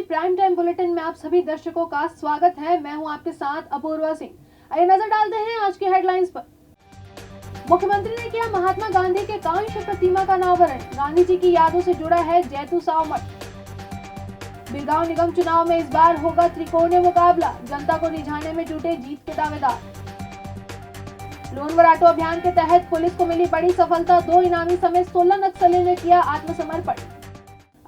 Prime time bulletin में आप सभी दर्शकों का स्वागत है। मैं हूं आपके साथ अपूर्वा सिंह। आइए नजर डालते हैं आज की हेडलाइंस पर। मुख्यमंत्री ने किया महात्मा गांधी के कांस्य प्रतिमा का अनावरण। गांधी जी की यादों से जुड़ा है जैतू साव मठ। बिरगांव निगम चुनाव में इस बार होगा त्रिकोणीय मुकाबला। जनता को रिझाने में जुटे जीत के दावेदार। लोन वराटो अभियान के तहत पुलिस को मिली बड़ी सफलता। 2 इनामी समेत 16 नक्सलियों ने किया आत्मसमर्पण।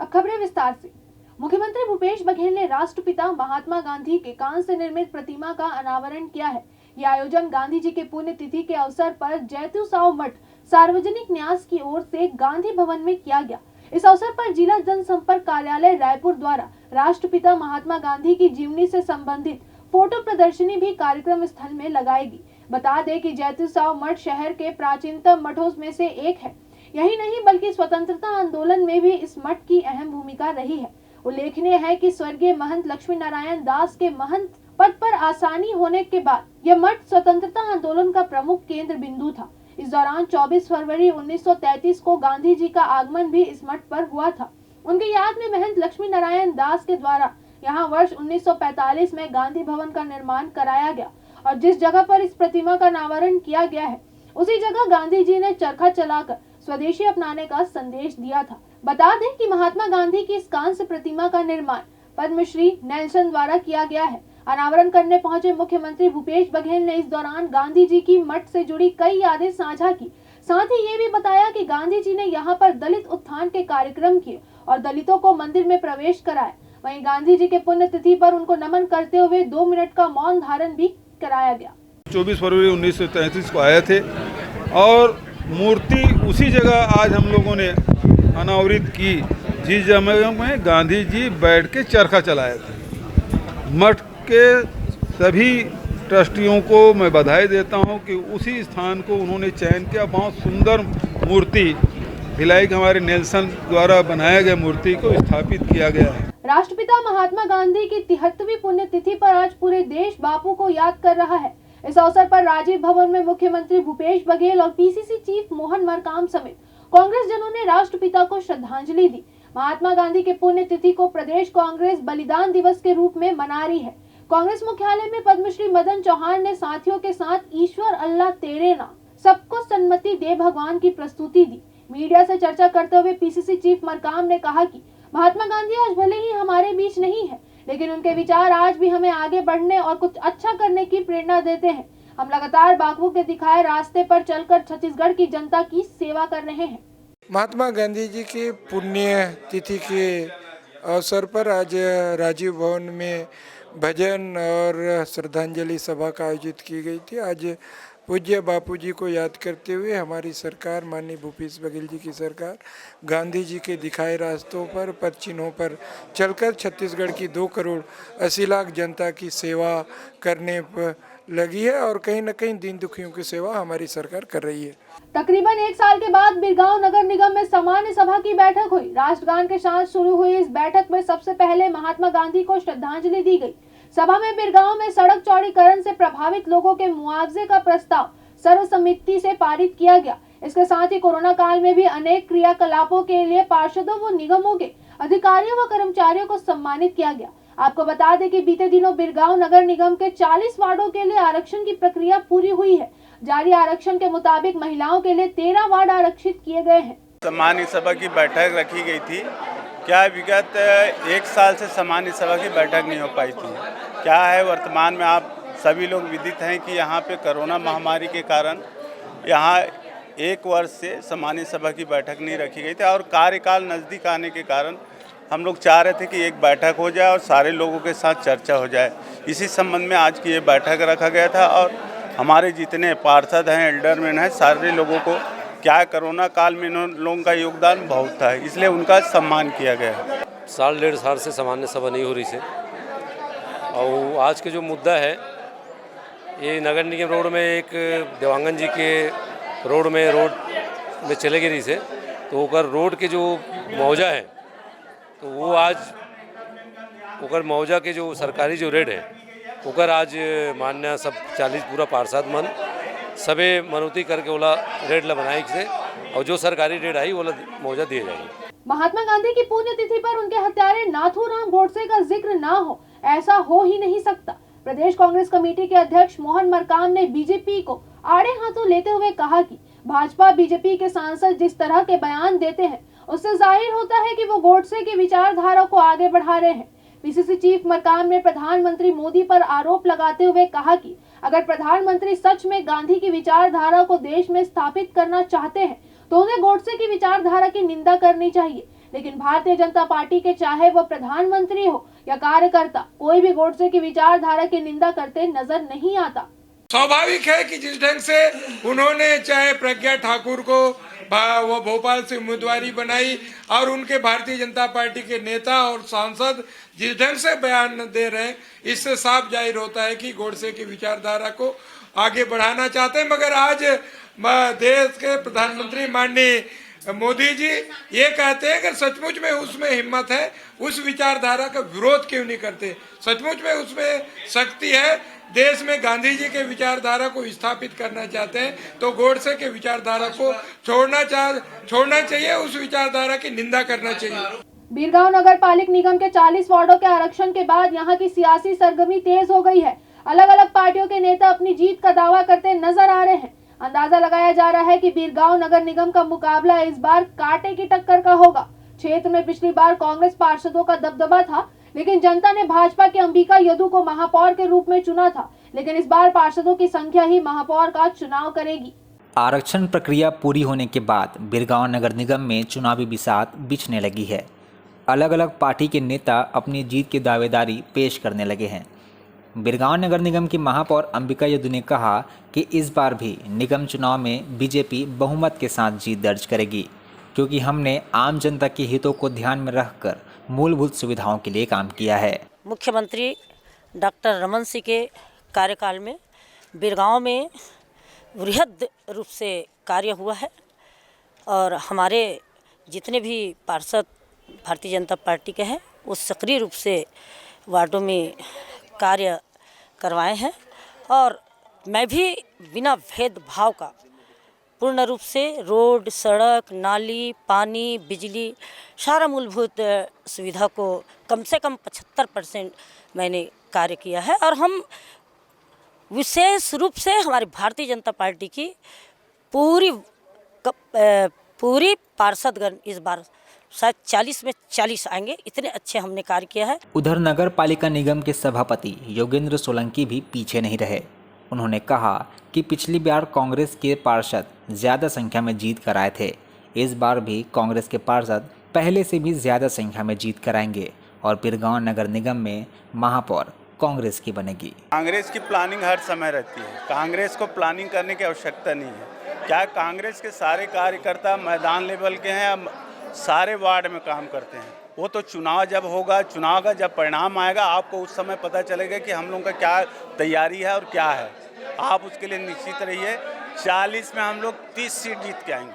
अब खबरें विस्तार से। मुख्यमंत्री भूपेश बघेल ने राष्ट्रपिता महात्मा गांधी के कांस्य से निर्मित प्रतिमा का अनावरण किया है। यह आयोजन गांधी जी के पुण्यतिथि के अवसर पर जैतू साव मठ सार्वजनिक न्यास की ओर से गांधी भवन में किया गया। इस अवसर पर जिला जनसंपर्क कार्यालय रायपुर द्वारा राष्ट्रपिता महात्मा गांधी की जीवनी से संबंधित फोटो प्रदर्शनी भी कार्यक्रम स्थल में लगाएगी। बता दें कि जैतू साव मठ शहर के प्राचीनतम मठों में से एक है। यही नहीं बल्कि स्वतंत्रता आंदोलन में भी इस मठ की अहम भूमिका रही है। उल्लेखनीय है कि स्वर्गीय महंत लक्ष्मी नारायण दास के महंत पद पर आसानी होने के बाद यह मठ स्वतंत्रता आंदोलन का प्रमुख केंद्र बिंदु था। इस दौरान 24 फरवरी 1933 को गांधी जी का आगमन भी इस मठ पर हुआ था। उनकी याद में महंत लक्ष्मी नारायण दास के द्वारा यहाँ वर्ष 1945 में गांधी भवन का निर्माण कराया गया और जिस जगह पर इस प्रतिमा का अनावरण किया गया है उसी जगह गांधी जी ने चरखा चलाकर स्वदेशी अपनाने का संदेश दिया था। बता दें कि महात्मा गांधी की इस कांस्य प्रतिमा का निर्माण पद्मश्री नेल्सन द्वारा किया गया है। अनावरण करने पहुंचे मुख्यमंत्री भूपेश बघेल ने इस दौरान गांधी जी की मठ से जुड़ी कई यादें साझा की। साथ ही ये भी बताया कि गांधी जी ने यहाँ पर दलित उत्थान के कार्यक्रम किए और दलितों को मंदिर में प्रवेश कराया। वहीं गांधी जी के पुण्यतिथि पर उनको नमन करते हुए 2 मिनट का मौन धारण भी कराया गया। 24 फरवरी 1933 को आए थे और मूर्ति उसी जगह आज हम लोगों ने अनावरित की जिस जगह में गांधी जी बैठ के चरखा चलाए थे। मठ के सभी ट्रस्टियों को मैं बधाई देता हूं कि उसी स्थान को उन्होंने चयन किया। बहुत सुंदर मूर्ति भिलाई के हमारे नेल्सन द्वारा बनाया गया मूर्ति को स्थापित किया गया है। राष्ट्रपिता महात्मा गांधी की 73वीं पुण्यतिथि पर आज पूरे देश बापू को याद कर रहा है। इस अवसर पर राजीव भवन में मुख्यमंत्री भूपेश बघेल और पीसीसी चीफ मोहन मरकाम समेत कांग्रेस जनों ने राष्ट्रपिता को श्रद्धांजलि दी। महात्मा गांधी के पुण्यतिथि को प्रदेश कांग्रेस बलिदान दिवस के रूप में मना रही है। कांग्रेस मुख्यालय में पद्मश्री मदन चौहान ने साथियों के साथ ईश्वर अल्लाह तेरे नाम सबको सन्मति दे भगवान की प्रस्तुति दी। मीडिया से चर्चा करते हुए पीसीसी चीफ मरकाम ने कहा कि महात्मा गांधी आज भले ही हमारे बीच नहीं है, लेकिन उनके विचार आज भी हमें आगे बढ़ने और कुछ अच्छा करने की प्रेरणा देते हैं। हम लगातार बापू के दिखाए रास्ते पर चलकर छत्तीसगढ़ की जनता की सेवा कर रहे हैं। महात्मा गांधी जी की पुण्य तिथि के अवसर पर आज राजीव भवन में भजन और श्रद्धांजलि सभा का आयोजित की गई थी। आज पूज्य बापू जी को याद करते हुए हमारी सरकार माननीय भूपेश बघेल जी की सरकार गांधी जी के दिखाए रास्तों पर पद चिन्हों पर चलकर छत्तीसगढ़ की 2 करोड़ 80 लाख जनता की सेवा करने पर लगी है और कहीं न कहीं दीन दुखियों की सेवा हमारी सरकार कर रही है। तकरीबन 1 साल के बाद बिरगांव नगर निगम में सामान्य सभा की बैठक हुई। राष्ट्रगान के साथ शुरू हुई इस बैठक में सबसे पहले महात्मा गांधी को श्रद्धांजलि दी गई। सभा में बिरगांव में सड़क चौड़ीकरण से प्रभावित लोगों के मुआवजे का प्रस्ताव सर्वसम्मति से पारित किया गया। इसके साथ ही कोरोना काल में भी अनेक क्रियाकलापों के लिए पार्षदों व निगमों के अधिकारियों व कर्मचारियों को सम्मानित किया गया। आपको बता दें कि बीते दिनों बिरगांव नगर निगम के 40 वार्डों के लिए आरक्षण की प्रक्रिया पूरी हुई है। जारी आरक्षण के मुताबिक महिलाओं के लिए 13 वार्ड आरक्षित किए गए हैं। सामान्य सभा की बैठक रखी गई थी। क्या विगत 1 साल से सामान्य सभा की बैठक नहीं हो पाई थी? क्या है, वर्तमान में आप सभी लोग विदित हैं कि यहाँ पे कोरोना महामारी के कारण यहाँ 1 वर्ष से सामान्य सभा की बैठक नहीं रखी गई थी और कार्यकाल नज़दीक आने के कारण हम लोग चाह रहे थे कि एक बैठक हो जाए और सारे लोगों के साथ चर्चा हो जाए। इसी संबंध में आज की ये बैठक रखा गया था और हमारे जितने पार्षद हैं, एल्डरमैन हैं, सारे लोगों को क्या कोरोना काल में इन लोगों का योगदान बहुत था, इसलिए उनका सम्मान किया गया। 1.5 साल से सामान्य सभा नहीं हो रही से और आज के जो मुद्दा है ये नगर निगम रोड में एक देवांगन जी के रोड में चले गए रही से तो ओकर रोड के जो मुआवजा है तो वो आज ओकर मुआवजा के जो सरकारी जो रेट है ओकर आज मान्य सब 40 पूरा पार्षद मन सबे मनौती करके ओला रेट ला बनाई से और जो सरकारी रेट आई वो मुआवजा दिए जाएगी। महात्मा गांधी की पुण्यतिथि पर उनके हत्यारे नाथूराम गोडसे का जिक्र ना हो, ऐसा हो ही नहीं सकता। प्रदेश कांग्रेस कमेटी के अध्यक्ष मोहन मरकाम ने बीजेपी को आड़े हाथों लेते हुए कहा कि भाजपा बीजेपी के सांसद जिस तरह के बयान देते हैं उससे जाहिर होता है कि वो गोडसे की विचारधारा को आगे बढ़ा रहे हैं। पीसीसी चीफ मरकाम ने प्रधानमंत्री मोदी पर आरोप लगाते हुए कहा कि अगर प्रधानमंत्री सच में गांधी की विचारधारा को देश में स्थापित करना चाहते हैं तो उन्हें गोडसे की विचारधारा की निंदा करनी चाहिए। लेकिन भारतीय जनता पार्टी के चाहे वो प्रधानमंत्री हो या कार्यकर्ता, कोई भी गोडसे की विचारधारा की निंदा करते नजर नहीं आता। स्वाभाविक है कि जिस ढंग से उन्होंने चाहे प्रज्ञा ठाकुर को वो भोपाल से उम्मीदवारी बनाई और उनके भारतीय जनता पार्टी के नेता और सांसद जिस ढंग से बयान दे रहे हैं, इससे साफ जाहिर होता है कि गोडसे की विचारधारा को आगे बढ़ाना चाहते हैं। मगर आज देश के प्रधानमंत्री माननीय मोदी जी ये कहते हैं कि सचमुच में उसमें हिम्मत है, उस विचारधारा का विरोध क्यों नहीं करते। सचमुच में उसमें शक्ति है, देश में गांधी जी के विचारधारा को स्थापित करना चाहते हैं तो गोडसे के विचारधारा को छोड़ना चाहिए, उस विचारधारा की निंदा करना चाहिए। बीरगांव नगर पालिक निगम के 40 वार्डों के आरक्षण के बाद यहां की सियासी सरगर्मी तेज हो गई है। अलग अलग पार्टियों के नेता अपनी जीत का दावा करते नजर आ रहे हैं। अंदाजा लगाया जा रहा है कि बीरगांव नगर निगम का मुकाबला इस बार कांटे की टक्कर का होगा। क्षेत्र में पिछली बार कांग्रेस पार्षदों का दबदबा था, लेकिन जनता ने भाजपा के अंबिका यदु को महापौर के रूप में चुना था। लेकिन इस बार पार्षदों की संख्या ही महापौर का चुनाव करेगी। आरक्षण प्रक्रिया पूरी होने के बाद बीरगांव नगर निगम में चुनावी बिसात बिछने लगी है। अलग अलग पार्टी के नेता अपनी जीत की दावेदारी पेश करने लगे हैं। बीरगांव नगर निगम की महापौर अंबिका यदु ने कहा कि इस बार भी निगम चुनाव में बीजेपी बहुमत के साथ जीत दर्ज करेगी, क्योंकि हमने आम जनता के हितों को ध्यान में रखकर मूलभूत सुविधाओं के लिए काम किया है। मुख्यमंत्री डॉक्टर रमन सिंह के कार्यकाल में बीरगांव में वृहद रूप से कार्य हुआ है और हमारे जितने भी पार्षद भारतीय जनता पार्टी के हैं वो सक्रिय रूप से वार्डों में कार्य करवाए हैं और मैं भी बिना भेदभाव का पूर्ण रूप से रोड, सड़क, नाली, पानी, बिजली, सारा मूलभूत सुविधा को कम से कम 75% मैंने कार्य किया है। और हम विशेष रूप से हमारी भारतीय जनता पार्टी की पूरी पार्षदगण इस बार शायद 40 में 40 आएंगे, इतने अच्छे हमने कार्य किया है। उधर नगर पालिका निगम के सभापति योगेंद्र सोलंकी भी पीछे नहीं रहे। उन्होंने कहा कि पिछली बार कांग्रेस के पार्षद ज़्यादा संख्या में जीत कर आए थे, इस बार भी कांग्रेस के पार्षद पहले से भी ज़्यादा संख्या में जीत कर आएंगे और बीरगांव नगर निगम में महापौर कांग्रेस की बनेगी। कांग्रेस की प्लानिंग हर समय रहती है, कांग्रेस को प्लानिंग करने की आवश्यकता नहीं है। क्या कांग्रेस के सारे कार्यकर्ता मैदान लेवल के हैं, सारे वार्ड में काम करते हैं। वो तो चुनाव जब होगा, चुनाव का जब परिणाम आएगा, आपको उस समय पता चलेगा कि हम लोगों का क्या तैयारी है और क्या है। आप उसके लिए निश्चित रहिए। 40 में हम लोग 30 सीट जीत के आएंगे,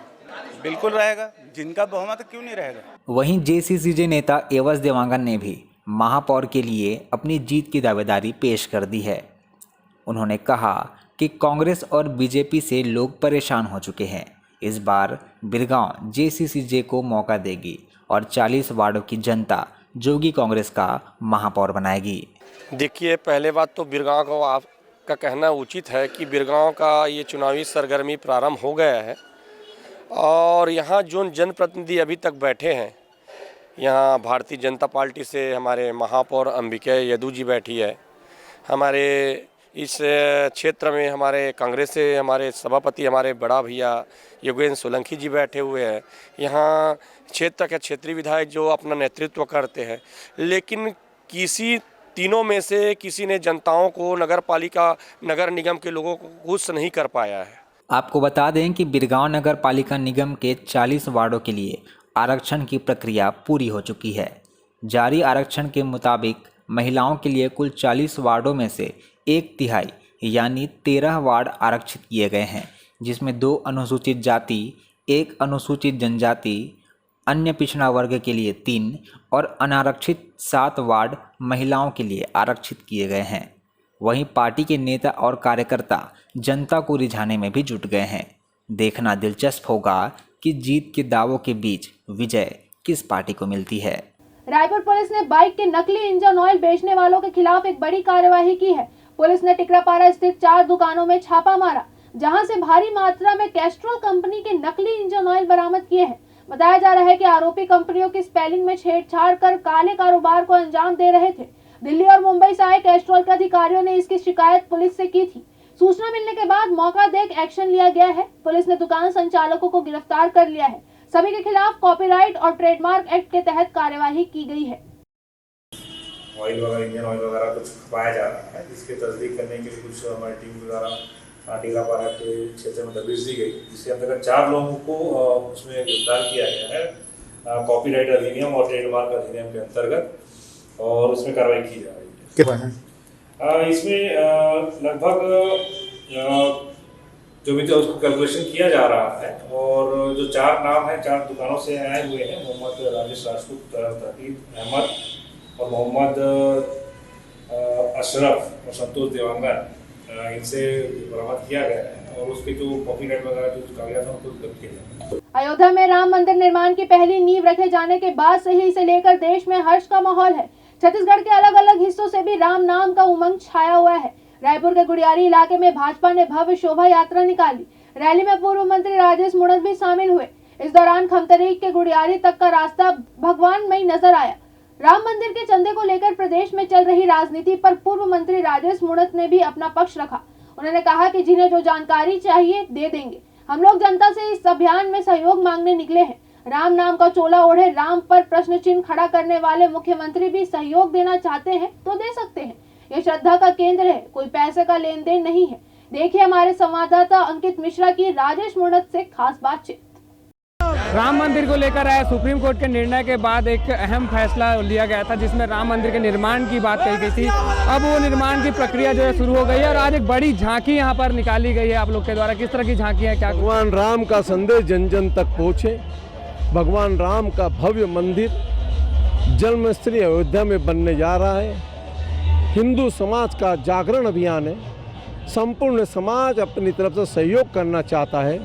बिल्कुल रहेगा। जिनका बहुमत क्यों नहीं रहेगा। वहीं जेसीसीजे नेता एवज देवांगन ने भी महापौर के लिए अपनी जीत की दावेदारी पेश कर दी है। उन्होंने कहा कि कांग्रेस और बीजेपी से लोग परेशान हो चुके हैं। इस बार बीरगांव जेसीसीजे को मौका देगी और 40 वार्डों की जनता जोगी कांग्रेस का महापौर बनाएगी। देखिए, पहले बात तो बीरगांव को आपका कहना उचित है कि बीरगांव का ये चुनावी सरगर्मी प्रारंभ हो गया है और यहाँ जो जनप्रतिनिधि अभी तक बैठे हैं, यहाँ भारतीय जनता पार्टी से हमारे महापौर अंबिका यदु जी बैठी है, हमारे इस क्षेत्र में हमारे कांग्रेस से हमारे सभापति हमारे बड़ा भैया योगेंद्र सोलंकी जी बैठे हुए हैं, यहाँ क्षेत्र के क्षेत्रीय विधायक जो अपना नेतृत्व करते हैं। लेकिन किसी तीनों में से किसी ने जनताओं को, नगर पालिका नगर निगम के लोगों को खुश नहीं कर पाया है। आपको बता दें कि बीरगांव नगर पालिका निगम के 40 वार्डों के लिए आरक्षण की प्रक्रिया पूरी हो चुकी है। जारी आरक्षण के मुताबिक महिलाओं के लिए कुल 40 वार्डों में से 1/3 यानी 13 वार्ड आरक्षित किए गए हैं, जिसमें 2 अनुसूचित जाति, 1 अनुसूचित जनजाति, अन्य पिछड़ा वर्ग के लिए 3 और अनारक्षित 7 वार्ड महिलाओं के लिए आरक्षित किए गए हैं। वहीं पार्टी के नेता और कार्यकर्ता जनता को रिझाने में भी जुट गए हैं। देखना दिलचस्प होगा कि जीत के दावों के बीच विजय किस पार्टी को मिलती है। रायपुर पुलिस ने बाइक के नकली इंजन ऑयल बेचने वालों के खिलाफ एक बड़ी कार्यवाही की है। पुलिस ने टिकरापारा स्थित 4 दुकानों में छापा मारा, जहां से भारी मात्रा में कैस्ट्रॉल कंपनी के नकली इंजन ऑयल बरामद किए हैं। बताया जा रहा है कि आरोपी कंपनियों की स्पेलिंग में छेड़छाड़ कर काले कारोबार को अंजाम दे रहे थे। दिल्ली और मुंबई से आए कैस्ट्रॉल के अधिकारियों ने इसकी शिकायत पुलिस से की थी। सूचना मिलने के बाद मौका देख एक्शन लिया गया है। पुलिस ने दुकान संचालकों को गिरफ्तार कर लिया है। सभी के खिलाफ कॉपीराइट और ट्रेडमार्क एक्ट के तहत कार्यवाही की गई है। ऑयल वगैरह, इंजन ऑयल वगैरह कुछ पाया जा रहा है, जिसकी तस्दीक करने के लिए कुछ हमारी टीम द्वारा टिकरापारा के क्षेत्र में दबिश दी गई, जिसके अंतर्गत 4 लोगों को उसमें गिरफ्तार किया गया है कॉपीराइट अधिनियम और ट्रेडमार्क अधिनियम के अंतर्गत, और उसमें कार्रवाई की जा रही है। इसमें लगभग जो भी उसको कैलकुलेशन किया जा रहा है, और जो 4 नाम है 4 दुकानों से आए हुए हैं, मोहम्मद राजेश राजपूत, तकीब अहमद और मोहम्मद अशरफ और संतोष देवांगन, इनसे बरामद किया गया है, और उसके जो कॉपीराइट वगैरह जो कागजात हैं उनको जब्त किया गया है। अयोध्या में राम मंदिर निर्माण की पहली नींव रखे जाने के बाद से ही इसे लेकर देश में हर्ष का माहौल है। छत्तीसगढ़ के अलग अलग हिस्सों से भी राम नाम का उमंग छाया हुआ है। रायपुर के गुड़ियारी इलाके में भाजपा ने भव्य शोभा यात्रा निकाली। रैली में पूर्व मंत्री राजेश मुणत भी शामिल हुए। इस दौरान खमतरीक के गुड़ियारी तक का रास्ता भगवानमयी नजर आया। राम मंदिर के चंदे को लेकर प्रदेश में चल रही राजनीति पर पूर्व मंत्री राजेश मुणत ने भी अपना पक्ष रखा। उन्होंने कहा कि जिन्हें जो जानकारी चाहिए दे देंगे। हम लोग जनता से इस अभियान में सहयोग मांगने निकले हैं। राम नाम का चोला ओढ़े राम पर प्रश्न चिन्ह खड़ा करने वाले मुख्यमंत्री भी सहयोग देना चाहते हैं तो दे सकते हैं। ये श्रद्धा का केंद्र है, कोई पैसे का लेन देन नहीं है। देखिए हमारे संवाददाता अंकित मिश्रा की राजेश मुणत से खास बातचीत। राम मंदिर को लेकर आए सुप्रीम कोर्ट के निर्णय के बाद एक अहम फैसला लिया गया था, जिसमें राम मंदिर के निर्माण की बात कही गई थी। अब वो निर्माण की प्रक्रिया जो है शुरू हो गई है, और आज एक बड़ी झांकी यहाँ पर निकाली गई है आप लोग के द्वारा। किस तरह की झांकी है, क्या? भगवान राम का संदेश जन जन तक पहुँचे। भगवान राम का भव्य मंदिर जन्मस्थली अयोध्या में बनने जा रहा है। हिंदू समाज का जागरण अभियान है। संपूर्ण समाज अपनी तरफ से सहयोग करना चाहता है।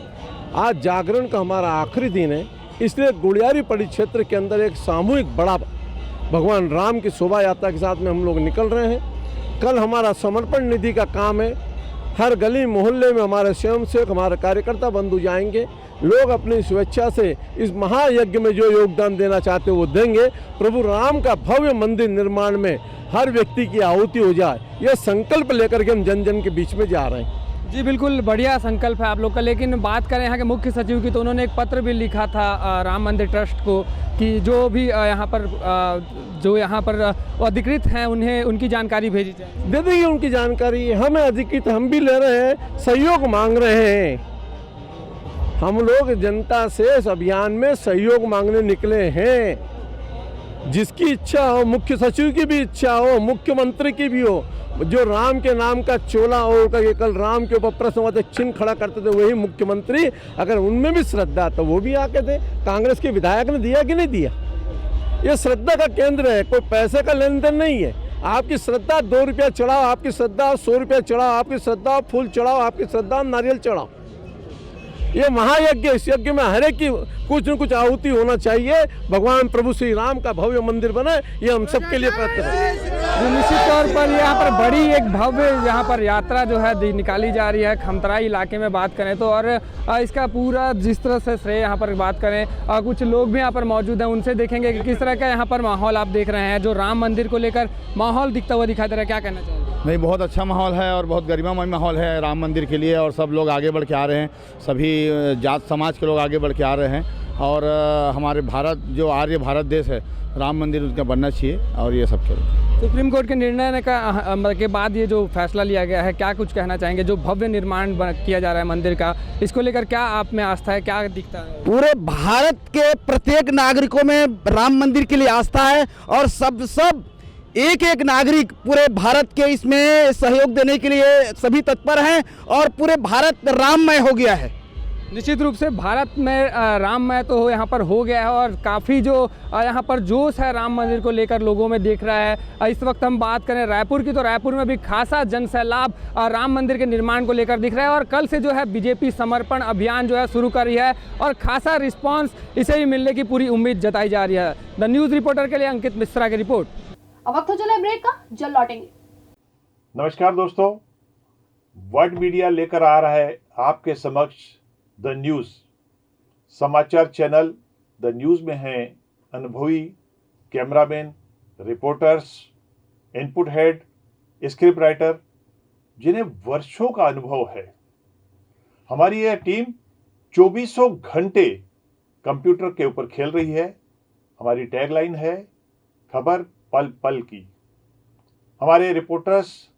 आज जागरण का हमारा आखिरी दिन है, इसलिए गुड़ियारी पड़ी क्षेत्र के अंदर एक सामूहिक बड़ा भगवान राम की शोभा यात्रा के साथ में हम लोग निकल रहे हैं। कल हमारा समर्पण निधि का काम है। हर गली मोहल्ले में हमारे स्वयंसेवक, हमारे कार्यकर्ता बंधु जाएंगे। लोग अपनी स्वेच्छा से इस महायज्ञ में जो योगदान देना चाहते हैं वो देंगे। प्रभु राम का भव्य मंदिर निर्माण में हर व्यक्ति की आहुति हो जाए, यह संकल्प लेकर के हम जन जन के बीच में जा रहे हैं। जी बिल्कुल, बढ़िया संकल्प है आप लोग का। लेकिन बात करें यहाँ के मुख्य सचिव की, तो उन्होंने एक पत्र भी लिखा था राम मंदिर ट्रस्ट को कि जो भी यहाँ पर अधिकृत हैं उन्हें उनकी जानकारी भेजी जाए। दे देंगे उनकी जानकारी। हमें अधिकृत हम भी ले रहे हैं, सहयोग मांग रहे हैं। हम लोग जनता से इस अभियान में सहयोग मांगने निकले हैं। जिसकी इच्छा हो, मुख्य सचिव की भी इच्छा हो, मुख्यमंत्री की भी हो, जो राम के नाम का चोला ओढ़ करके कल राम के ऊपर प्रश्नवाचक चिन्ह खड़ा करते थे वही मुख्यमंत्री, अगर उनमें भी श्रद्धा तो वो भी आके थे। कांग्रेस के विधायक ने दिया कि नहीं दिया? ये श्रद्धा का केंद्र है, कोई पैसे का लेन देन नहीं है। आपकी श्रद्धा 2 रुपया चढ़ाओ, आपकी श्रद्धा 100 रुपया चढ़ाओ, आपकी श्रद्धा फूल चढ़ाओ, आपकी श्रद्धा नारियल चढ़ाओ। ये महायज्ञ, इस यज्ञ में हर एक की कुछ न कुछ आहुति होना चाहिए। भगवान प्रभु श्री राम का भव्य मंदिर बने, ये हम सबके लिए प्रयत्न है। निश्चित तौर पर यहाँ पर बड़ी एक भव्य यहाँ पर यात्रा जो है निकाली जा रही है खमतराई इलाके में बात करें तो। और इसका पूरा जिस तरह से श्रेय यहाँ पर बात करें, कुछ लोग भी यहाँ पर मौजूद हैं, उनसे देखेंगे कि किस तरह का यहाँ पर माहौल आप देख रहे हैं। जो राम मंदिर को लेकर माहौल दिखता हुआ दिखाई दे रहा है, क्या कहना चाहेंगे? नहीं, बहुत अच्छा माहौल है और बहुत गरिमामय माहौल है राम मंदिर के लिए, और सब लोग आगे बढ़ के आ रहे हैं। सभी जात समाज के लोग आगे बढ़ के आ रहे हैं, और हमारे भारत जो आर्य भारत देश है, राम मंदिर उसका बनना चाहिए, और ये सब करें। सुप्रीम कोर्ट के निर्णय के बाद ये जो फैसला लिया गया है, क्या कुछ कहना चाहेंगे? जो भव्य निर्माण किया जा रहा है मंदिर का, इसको लेकर क्या आप में आस्था है, क्या दिखता है? पूरे भारत के प्रत्येक नागरिकों में राम मंदिर के लिए आस्था है, और सब एक एक नागरिक पूरे भारत के इसमें सहयोग देने के लिए सभी तत्पर हैं, और पूरे भारत राममय हो गया है। निश्चित रूप से भारत में राममय तो यहाँ पर हो गया है और काफ़ी जो यहाँ पर जोश है राम मंदिर को लेकर लोगों में देख रहा है। इस वक्त हम बात करें रायपुर की, तो रायपुर में भी खासा जनसैलाब राम मंदिर के निर्माण को लेकर दिख रहा है और कल से जो है बीजेपी समर्पण अभियान जो है शुरू कर रही है और खासा रिस्पॉन्स इसे भी मिलने की पूरी उम्मीद जताई जा रही है। द न्यूज़ रिपोर्टर के लिए अंकित मिश्रा की रिपोर्ट। अब वक्त हो चला है ब्रेक का, जल्द लौटेंगे। नमस्कार दोस्तों, वर्ल्ड मीडिया लेकर आ रहा है आपके समक्ष द न्यूज़ समाचार चैनल। द न्यूज़ में हैं अनुभवी cameraman, reporters, input head, script writer, जिन्हें वर्षों का अनुभव है। हमारी यह टीम 2400 घंटे कंप्यूटर के ऊपर खेल रही है। हमारी टैगलाइन है खबर पल पल की। हमारे रिपोर्टर्स,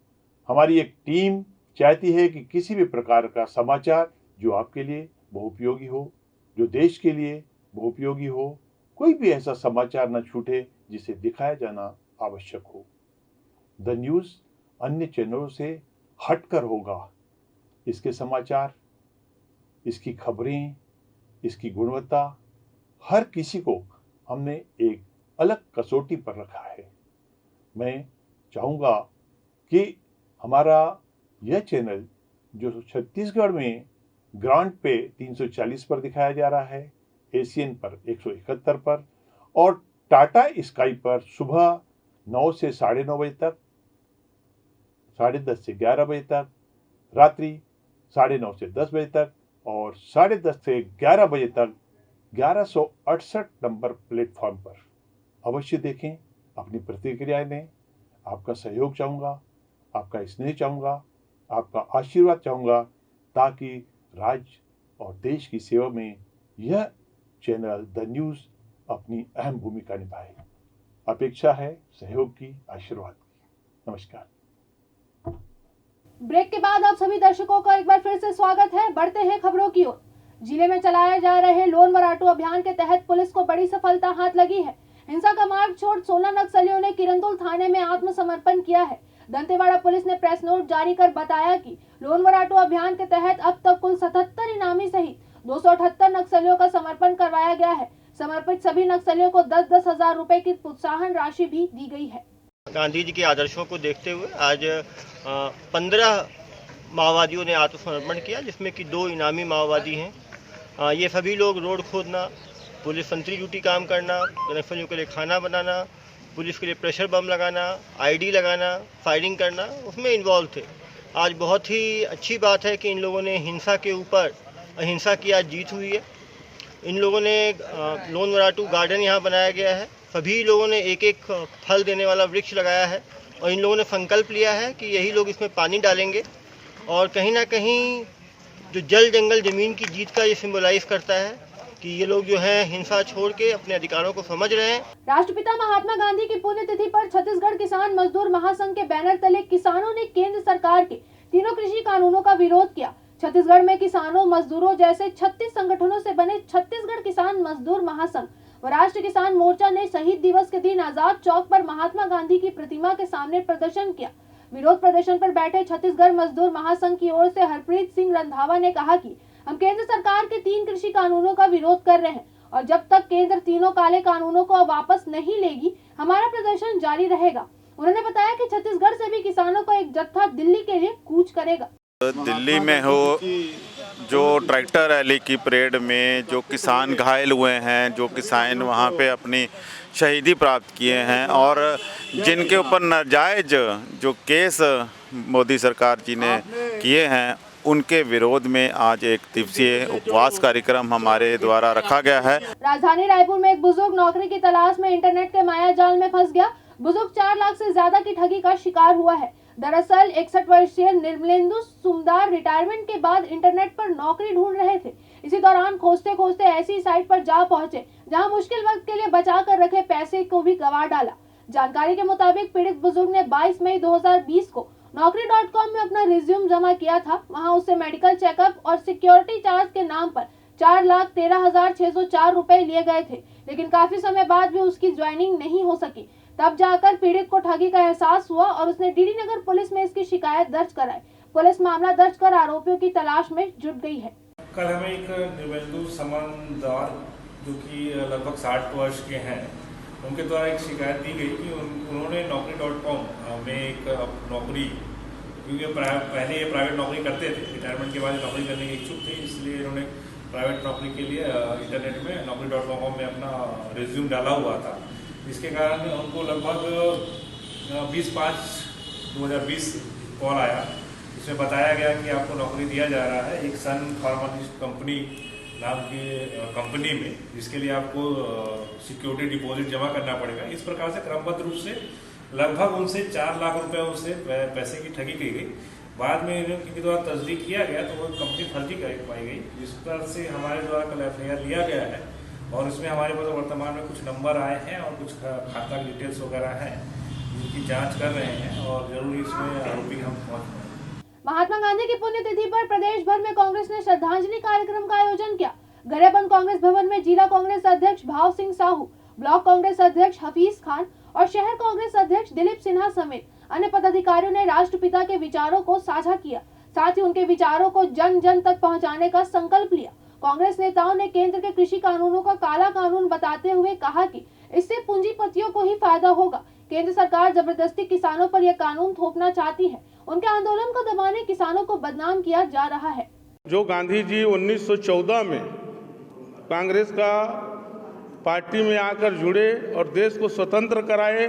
हमारी एक टीम चाहती है कि किसी भी प्रकार का समाचार जो आपके लिए बहुउपयोगी हो, जो देश के लिए बहुउपयोगी हो, कोई भी ऐसा समाचार न छूटे जिसे दिखाया जाना आवश्यक हो। द न्यूज़ अन्य चैनलों से हटकर होगा। इसके समाचार, इसकी खबरें, इसकी गुणवत्ता, हर किसी को हमने एक अलग कसौटी पर रखा है। मैं चाहूँगा कि हमारा यह चैनल जो छत्तीसगढ़ में ग्रांट पे 340 पर दिखाया जा रहा है, एशियन पर 171 पर और टाटा स्काई पर सुबह 9 से 9:30 बजे तक, 10:30 से 11 बजे तक, रात्रि 9:30 से 10 बजे तक और 10:30 से 11 बजे तक 1168 नंबर प्लेटफॉर्म पर अवश्य देखें। अपनी प्रतिक्रियाएं दें। आपका सहयोग चाहूँगा, आपका स्नेह चाहूँगा, आपका आशीर्वाद चाहूँगा, ताकि राज्य और देश की सेवा में यह चैनल द न्यूज़ अपनी अहम भूमिका निभाए। अपेक्षा है सहयोग की, आशीर्वाद की। नमस्कार। ब्रेक के बाद आप सभी दर्शकों का एक बार फिर से स्वागत है। बढ़ते हैं खबरों की ओर। जिले में चलाए जा रहे लोन वराटू अभियान के तहत पुलिस को बड़ी सफलता हाथ लगी है। हिंसा का मार्ग छोड़ 16 नक्सलियों ने किरंदुल थाने में आत्मसमर्पण किया है। दंतेवाड़ा पुलिस ने प्रेस नोट जारी कर बताया कि लोन वराटू अभियान के तहत अब तक कुल 77 इनामी सहित 278 नक्सलियों का समर्पण करवाया गया है। समर्पित सभी नक्सलियों को 10-10 हजार रुपए की प्रोत्साहन राशि भी दी गई है। गांधी जी के आदर्शों को देखते हुए आज 15 माओवादियों ने आत्मसमर्पण किया, जिसमें कि 2 इनामी माओवादी हैं। ये सभी लोग रोड खोदना, पुलिस संतरी ड्यूटी काम करना, नक्सलियों के लिए खाना बनाना, पुलिस के लिए प्रेशर बम लगाना, आईडी लगाना, फायरिंग करना, उसमें इन्वॉल्व थे। आज बहुत ही अच्छी बात है कि इन लोगों ने हिंसा के ऊपर अहिंसा की आज जीत हुई है। इन लोगों ने लोन वराटू गार्डन यहाँ बनाया गया है। सभी लोगों ने एक एक फल देने वाला वृक्ष लगाया है और इन लोगों ने संकल्प लिया है कि यही लोग इसमें पानी डालेंगे और कहीं ना कहीं जो जल जंगल ज़मीन की जीत का ये सिंबलाइज करता है कि ये लोग जो है हिंसा छोड़ के अपने अधिकारों को समझ रहे हैं। राष्ट्रपिता महात्मा गांधी की पुण्यतिथि पर छत्तीसगढ़ किसान मजदूर महासंघ के बैनर तले किसानों ने केंद्र सरकार के तीनों कृषि कानूनों का विरोध किया। छत्तीसगढ़ में किसानों, मजदूरों जैसे 36 संगठनों से बने छत्तीसगढ़ किसान मजदूर महासंघ व राष्ट्र किसान मोर्चा ने शहीद दिवस के दिन आजाद चौक पर महात्मा गांधी की प्रतिमा के सामने प्रदर्शन किया। विरोध प्रदर्शन पर बैठे छत्तीसगढ़ मजदूर महासंघ की ओर से हरप्रीत सिंह रंधावा ने कहा कि हम केंद्र सरकार के 3 कृषि कानूनों का विरोध कर रहे हैं और जब तक केंद्र तीनों काले कानूनों को वापस नहीं लेगी, हमारा प्रदर्शन जारी रहेगा। उन्होंने बताया कि छत्तीसगढ़ से भी किसानों का एक जत्था दिल्ली के लिए कूच करेगा। दिल्ली में हो जो ट्रैक्टर रैली की परेड में जो किसान घायल हुए हैं, जो किसान वहाँ पे अपनी शहीदी प्राप्त किए हैं और जिनके ऊपर नाजायज जो केस मोदी सरकार जी ने किए हैं, उनके विरोध में आज एक दिवसीय उपवास कार्यक्रम हमारे द्वारा रखा गया है। राजधानी रायपुर में एक बुजुर्ग नौकरी की तलाश में इंटरनेट के माया जाल में फंस गया। बुजुर्ग 4 लाख से ज्यादा की ठगी का शिकार हुआ है। दरअसल 61 वर्षीय निर्मलेंदु सुमदार रिटायरमेंट के बाद इंटरनेट पर नौकरी ढूंढ रहे थे। इसी दौरान खोजते खोजते ऐसी साइट पर जा पहुंचे जहां मुश्किल वक्त के लिए बचा कर रखे पैसे को भी गंवा डाला। जानकारी के मुताबिक पीड़ित बुजुर्ग ने 22 मई 2020 को Naukri.com में अपना रिज्यूम जमा किया था। वहां उससे मेडिकल चेकअप और सिक्योरिटी चार्ज के नाम पर 4,13,604 रुपए लिए गए थे, लेकिन काफी समय बाद भी उसकी ज्वाइनिंग नहीं हो सकी। तब जाकर पीड़ित को ठगी का एहसास हुआ और उसने डीडी नगर पुलिस में इसकी शिकायत दर्ज कराई। पुलिस मामला दर्ज कर आरोपियों की तलाश में जुट गई है। कल हमें एक निर्वेंदु समनदार जो कि लगभग 60 वर्ष के हैं, उनके द्वारा एक शिकायत दी गई कि उन्होंने naukri.com में एक नौकरी, क्योंकि पहले ये प्राइवेट नौकरी करते थे, रिटायरमेंट के बाद नौकरी करने के इच्छुक थे, इसलिए इन्होंने प्राइवेट नौकरी के लिए इंटरनेट में naukri.com में अपना रिज्यूम डाला हुआ था, जिसके कारण उनको लगभग 20/5/2020 कॉल आया। इसमें बताया गया कि आपको नौकरी दिया जा रहा है एक सन फार्मासिस्ट कंपनी नाम की कंपनी में, जिसके लिए आपको सिक्योरिटी डिपॉजिट जमा करना पड़ेगा। इस प्रकार से क्रमबद्ध रूप से लगभग उनसे 4 लाख रुपए उनसे पैसे की ठगी की गई। बाद में इनके द्वारा तस्दीक किया गया तो वो कंपनी फर्जी पाई गई, जिस पर से हमारे द्वारा कल FIR लिया गया है और इसमें हमारे पास वर्तमान में कुछ नंबर आए हैं और कुछ खाता डिटेल्स वगैरह हैं, जिनकी जाँच कर रहे हैं और जरूर इसमें आरोपी हम पहुँच। महात्मा गांधी की पुण्यतिथि पर प्रदेश भर में कांग्रेस ने श्रद्धांजलि कार्यक्रम का आयोजन किया। गरेबंद कांग्रेस भवन में जिला कांग्रेस अध्यक्ष भाव सिंह साहू, ब्लॉक कांग्रेस अध्यक्ष हफीज खान और शहर कांग्रेस अध्यक्ष दिलीप सिन्हा समेत अन्य पदाधिकारियों ने राष्ट्रपिता के विचारों को साझा किया। साथ ही उनके विचारों को जन जन तक पहुंचाने का संकल्प लिया। कांग्रेस नेताओं ने केंद्र के कृषि कानूनों का काला कानून बताते हुए कहा कि इससे पूंजीपतियों को ही फायदा होगा। केंद्र सरकार जबरदस्ती किसानों पर यह कानून थोपना चाहती है। उनके आंदोलन को दबाने किसानों को बदनाम किया जा रहा है। जो गांधी जी 1914 में कांग्रेस का पार्टी में आकर जुड़े और देश को स्वतंत्र कराए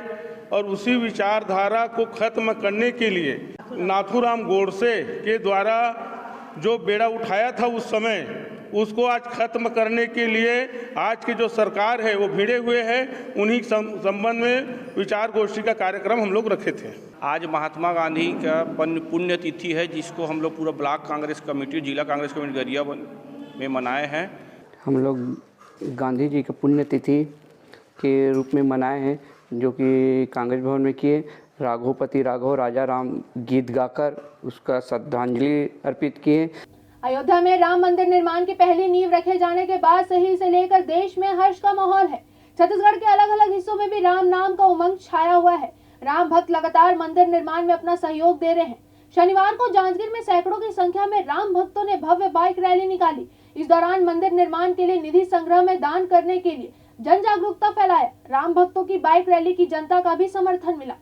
और उसी विचारधारा को खत्म करने के लिए नाथूराम गोडसे के द्वारा जो बेड़ा उठाया था उस समय, उसको आज खत्म करने के लिए आज की जो सरकार है वो भिड़े हुए हैं। उन्हीं संबंध में विचार गोष्ठी का कार्यक्रम हम लोग रखे थे। आज महात्मा गांधी का पुण्यतिथि है, जिसको हम लोग पूरा ब्लॉक कांग्रेस कमेटी, जिला कांग्रेस कमेटी गरियाबंद में मनाए हैं। हम लोग गांधी जी का पुण्यतिथि के रूप में मनाए हैं, जो कि कांग्रेस भवन में किए। राघोपति राघव राजा राम गीत गाकर उसका श्रद्धांजलि अर्पित किए। अयोध्या में राम मंदिर निर्माण की पहली नींव रखे जाने के बाद से ही इसे लेकर देश में हर्ष का माहौल है। छत्तीसगढ़ के अलग अलग हिस्सों में भी राम नाम का उमंग छाया हुआ है। राम भक्त लगातार मंदिर निर्माण में अपना सहयोग दे रहे हैं। शनिवार को जांजगीर में सैकड़ों की संख्या में राम भक्तों ने भव्य बाइक रैली निकाली। इस दौरान मंदिर निर्माण के लिए निधि संग्रह में दान करने के लिए जन जागरूकता फैलाया। राम भक्तों की बाइक रैली की जनता का भी समर्थन मिला।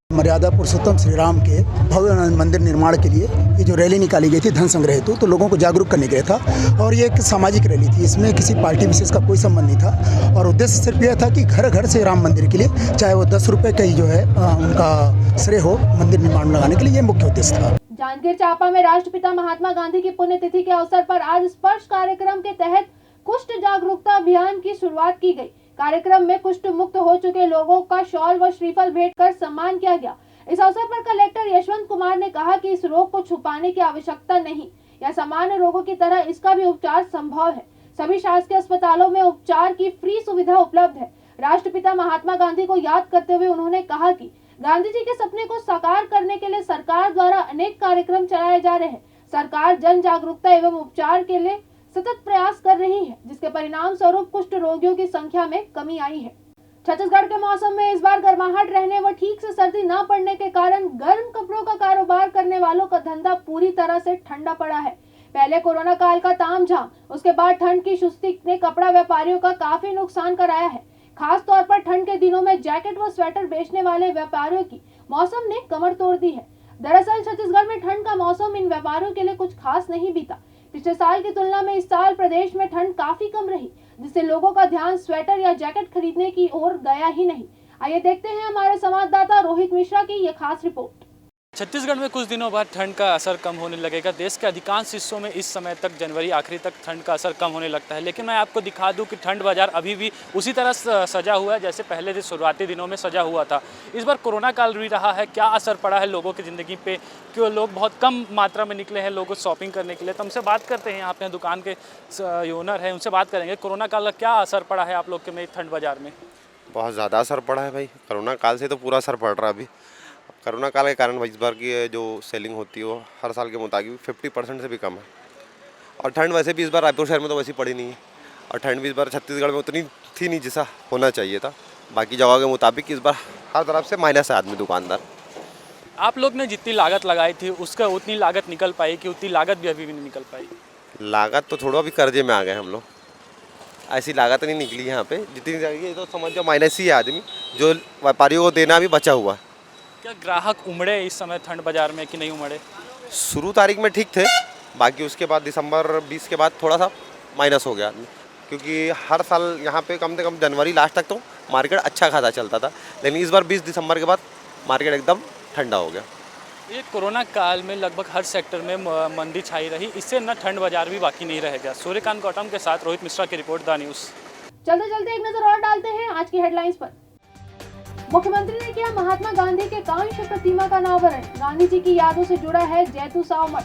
मर्यादा पुरुषोत्तम श्री राम के भव्य मंदिर निर्माण के लिए ये जो रैली निकाली गई थी धन संग्रह हेतु, तो लोगों को जागरूक करने के लिए था और ये एक सामाजिक रैली थी। इसमें किसी पार्टी विशेष का कोई संबंध नहीं था और उद्देश्य सिर्फ यह था कि घर घर से राम मंदिर के लिए, चाहे वो 10 रुपये का ही जो है उनका श्रेय हो, मंदिर निर्माण लगाने के लिए ये मुख्य उद्देश्य था। जांजगीर चांपा में राष्ट्रपिता महात्मा गांधी की पुण्यतिथि के अवसर पर आज स्पर्श कार्यक्रम के तहत कुष्ठ जागरूकता अभियान की शुरुआत की गई। कार्यक्रम में कुष्ठ मुक्त हो चुके लोगों का शॉल व श्रीफल भेंट कर सम्मान किया गया। इस अवसर पर कलेक्टर यशवंत कुमार ने कहा कि इस रोग को छुपाने की आवश्यकता नहीं, या सामान्य रोगों की तरह इसका भी उपचार संभव है। सभी शासकीय अस्पतालों में उपचार की फ्री सुविधा उपलब्ध है। राष्ट्रपिता महात्मा गांधी को याद करते हुए उन्होंने कहा कि गांधी जी के सपने को साकार करने के लिए सरकार द्वारा अनेक कार्यक्रम चलाए जा रहे हैं। सरकार जन जागरूकता एवं उपचार के लिए सतत प्रयास कर रही है, जिसके परिणाम स्वरूप कुष्ठ रोगियों की संख्या में कमी आई है। छत्तीसगढ़ के मौसम में इस बार गर्माहट रहने व ठीक से सर्दी न पड़ने के कारण गर्म कपड़ों का कारोबार करने वालों का धंधा पूरी तरह से ठंडा पड़ा है। पहले कोरोना काल का तामझाम, उसके बाद ठंड की सुस्ती ने कपड़ा व्यापारियों का काफी नुकसान कराया है। खास तौर पर ठंड के दिनों में जैकेट व स्वेटर बेचने वाले व्यापारियों की मौसम ने कमर तोड़ दी है। दरअसल छत्तीसगढ़ में ठंड का मौसम इन व्यापारियों के लिए कुछ खास नहीं बीता। पिछले साल की तुलना में इस साल प्रदेश में ठंड काफी कम रही, जिससे लोगों का ध्यान स्वेटर या जैकेट खरीदने की ओर गया ही नहीं। आइए देखते हैं हमारे संवाददाता रोहित मिश्रा की ये खास रिपोर्ट। छत्तीसगढ़ में कुछ दिनों बाद ठंड का असर कम होने लगेगा। देश के अधिकांश हिस्सों में इस समय तक जनवरी आखिरी तक ठंड का असर कम होने लगता है, लेकिन मैं आपको दिखा दूं कि ठंड बाजार अभी भी उसी तरह सजा हुआ है जैसे पहले जो शुरुआती दिनों में सजा हुआ था। इस बार कोरोना काल भी रहा है, क्या असर पड़ा है लोगों की ज़िंदगी पे, क्यों लोग बहुत कम मात्रा में निकले हैं लोगों शॉपिंग करने के लिए। तो हमसे बात करते हैं, यहाँ पे दुकान के ओनर हैं, उनसे बात करेंगे कोरोना काल का क्या असर पड़ा है आप लोग के में ठंड बाजार में। बहुत ज़्यादा असर पड़ा है भाई, कोरोना काल से तो पूरा असर पड़ रहा है। अभी कोरोना काल के कारण इस बार की जो सेलिंग होती है वो हर साल के मुताबिक 50% से भी कम है। और ठंड वैसे भी इस बार रायपुर शहर में तो वैसी पड़ी नहीं है, और ठंड भी इस बार छत्तीसगढ़ में उतनी थी नहीं जैसा होना चाहिए था। बाकी जगह के मुताबिक इस बार हर तरफ से माइनस है आदमी दुकानदार। आप लोग ने जितनी लागत लगाई थी उसका उतनी लागत निकल पाई कि उतनी लागत भी अभी भी नहीं निकल पाई? लागत तो छोड़ो, अभी कर्जे में आ गए हम लोग। ऐसी लागत नहीं निकली यहाँ पे जितनी चाहिए, तो समझ जाओ माइनस ही है आदमी, जो व्यापारियों को देना भी बचा हुआ है। क्या ग्राहक उमड़े इस समय ठंड बाजार में कि नहीं उमड़े? शुरू तारीख में ठीक थे, बाकी उसके बाद दिसंबर 20 के बाद थोड़ा सा माइनस हो गया, क्योंकि हर साल यहाँ पे कम से कम जनवरी लास्ट तक तो मार्केट अच्छा खासा चलता था, लेकिन इस बार 20 दिसंबर के बाद मार्केट एकदम ठंडा हो गया। ये कोरोना काल में लगभग हर सेक्टर में मंदी छाई रही, इससे न ठंड बाजार भी बाकी नहीं रह गया। सूर्यकांत गौतम के साथ रोहित मिश्रा की रिपोर्ट, द न्यूज़। चलते चलते एक नजर और डालते हैं आज की हेडलाइंस पर। मुख्यमंत्री ने किया महात्मा गांधी के कांस्य प्रतिमा का अनावरण। गांधी जी की यादों से जुड़ा है जैतू साव मठ।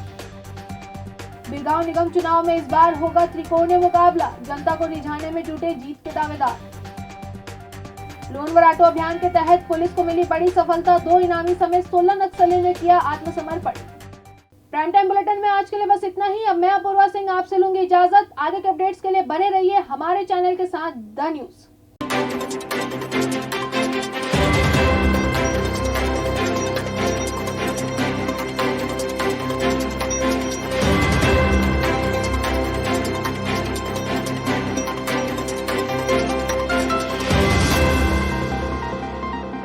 बिरगांव निगम चुनाव में इस बार होगा त्रिकोणीय मुकाबला, जनता को रिझाने में जुटे जीत के दावेदार। लोन वराटो अभियान के तहत पुलिस को मिली बड़ी सफलता, 2 इनामी समेत 16 नक्सलियों ने किया आत्मसमर्पण। प्राइम टाइम बुलेटिन में आज के लिए बस इतना ही। अब मैं अपूर्वा सिंह आपसे लूंगी इजाजत। आगे के अपडेट्स के लिए बने रहिए हमारे चैनल के साथ, द न्यूज़।